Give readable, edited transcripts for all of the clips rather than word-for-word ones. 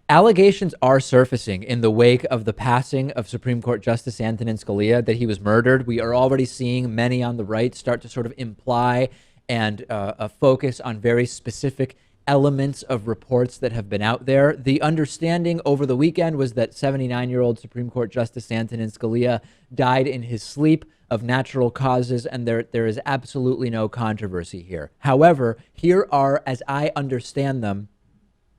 Allegations are surfacing in the wake of the passing of Supreme Court Justice Antonin Scalia that he was murdered. We are already seeing many on the right start to sort of imply and focus on very specific elements of reports that have been out there. The understanding over the weekend was that 79-year-old Supreme Court Justice Antonin Scalia died in his sleep of natural causes, and there is absolutely no controversy here. However, here are, as I understand them,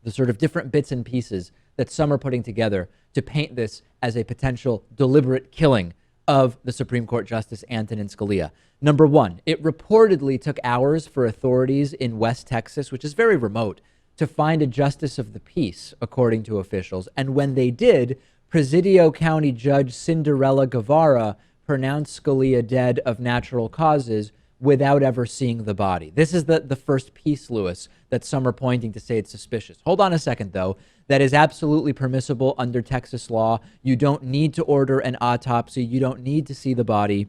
the sort of different bits and pieces that some are putting together to paint this as a potential deliberate killing of the Supreme Court Justice Antonin Scalia. Number one, it reportedly took hours for authorities in West Texas, which is very remote, to find a justice of the peace, according to officials. And when they did, Presidio County Judge Cinderella Guevara pronounced Scalia dead of natural causes without ever seeing the body. This is the first piece, Lewis, that some are pointing to say it's suspicious. Hold on a second, though. That is absolutely permissible under Texas law. You don't need to order an autopsy. You don't need to see the body.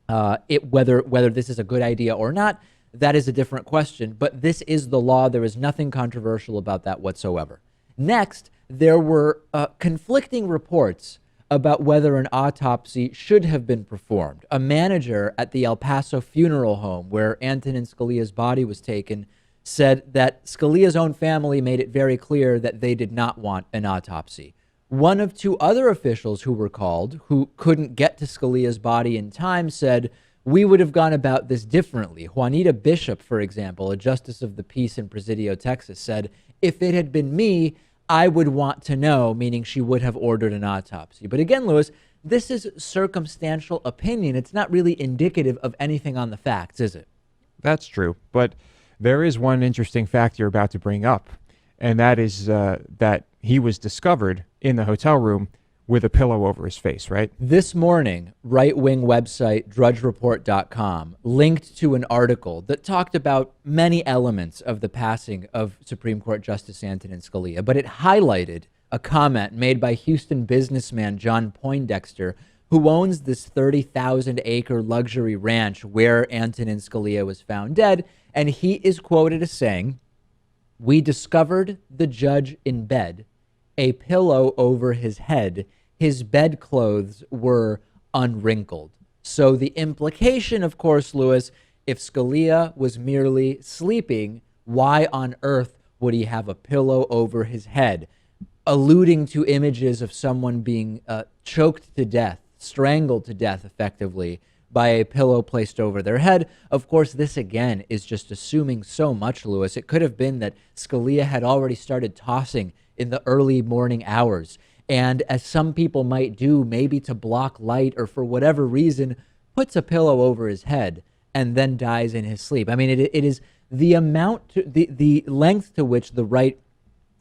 Whether this is a good idea or not, that is a different question. But this is the law. There is nothing controversial about that whatsoever. Next, there were conflicting reports about whether an autopsy should have been performed. A manager at the El Paso funeral home where Antonin Scalia's body was taken said that Scalia's own family made it very clear that they did not want an autopsy. One of two other officials who were called, who couldn't get to Scalia's body in time, said, "We would have gone about this differently." Juanita Bishop, for example, a justice of the peace in Presidio, Texas, said, "If it had been me, I would want to know," meaning she would have ordered an autopsy. But again, Lewis, this is circumstantial opinion. It's not really indicative of anything on the facts, is it? That's true. But there is one interesting fact you're about to bring up, and that is that he was discovered in the hotel room with a pillow over his face, right? This morning, right-wing website drudgereport.com linked to an article that talked about many elements of the passing of Supreme Court Justice Antonin Scalia, but it highlighted a comment made by Houston businessman John Poindexter, who owns this 30,000-acre luxury ranch where Antonin Scalia was found dead, and he is quoted as saying, "We discovered the judge in bed, a pillow over his head. His bedclothes were unwrinkled." So the implication, of course, Lewis, if Scalia was merely sleeping, why on earth would he have a pillow over his head? Alluding to images of someone being choked to death, strangled to death effectively by a pillow placed over their head. Of course, this again is just assuming so much, Lewis. It could have been that Scalia had already started tossing in the early morning hours. And as some people might do, maybe to block light or for whatever reason, puts a pillow over his head and then dies in his sleep. I mean, it is the amount, the length to which the right,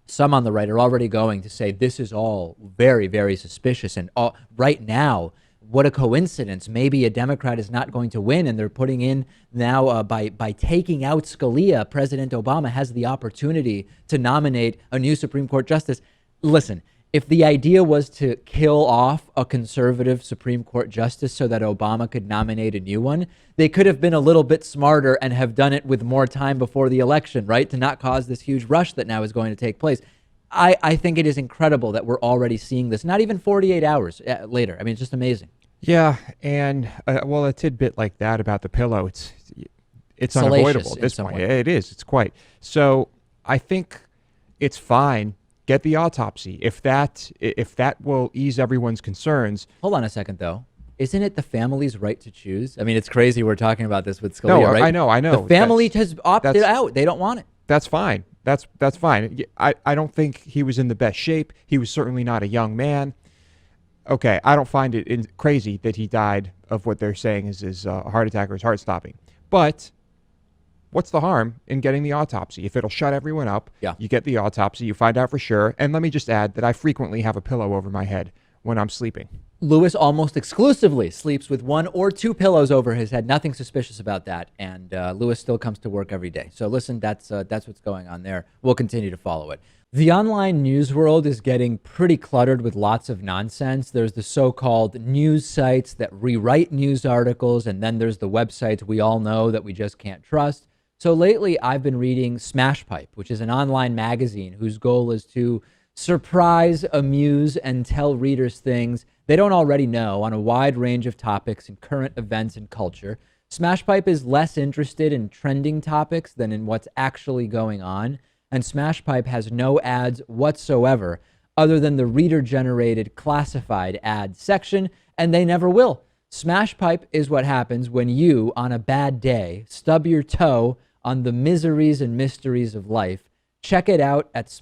some on the right are already going to say this is all very, very suspicious. And right now, what a coincidence. Maybe a Democrat is not going to win, and they're putting in now by taking out Scalia, President Obama has the opportunity to nominate a new Supreme Court justice. Listen, if the idea was to kill off a conservative Supreme Court justice so that Obama could nominate a new one, they could have been a little bit smarter and have done it with more time before the election, right? To not cause this huge rush that now is going to take place. I think it is incredible that we're already seeing this, not even 48 hours later. I mean, it's just amazing. Yeah, and well, a tidbit like that about the pillow, it's unavoidable at this point. It is. It's quite. So I think it's fine. Get the autopsy if that will ease everyone's concerns. Hold on a second, though. Isn't it the family's right to choose? I mean, it's crazy we're talking about this with Scalia, no, right? I know. The family has opted out. They don't want it. That's fine. That's fine. I don't think he was in the best shape. He was certainly not a young man. Okay, I don't find it crazy that he died of what they're saying is his heart attack or his heart stopping. But what's the harm in getting the autopsy? If it'll shut everyone up, you get the autopsy, you find out for sure. And let me just add that I frequently have a pillow over my head when I'm sleeping. Lewis almost exclusively sleeps with one or two pillows over his head. Nothing suspicious about that. And Lewis still comes to work every day. So listen, that's what's going on there. We'll continue to follow it. The online news world is getting pretty cluttered with lots of nonsense. There's the so-called news sites that rewrite news articles, and then there's the websites we all know that we just can't trust. So lately, I've been reading Smash Pipe, which is an online magazine whose goal is to surprise, amuse, and tell readers things they don't already know on a wide range of topics in current events and culture. Smashpipe is less interested in trending topics than in what's actually going on, and Smashpipe has no ads whatsoever other than the reader-generated classified ad section, and they never will. Smashpipe is what happens when you, on a bad day, stub your toe on the miseries and mysteries of life. Check it out at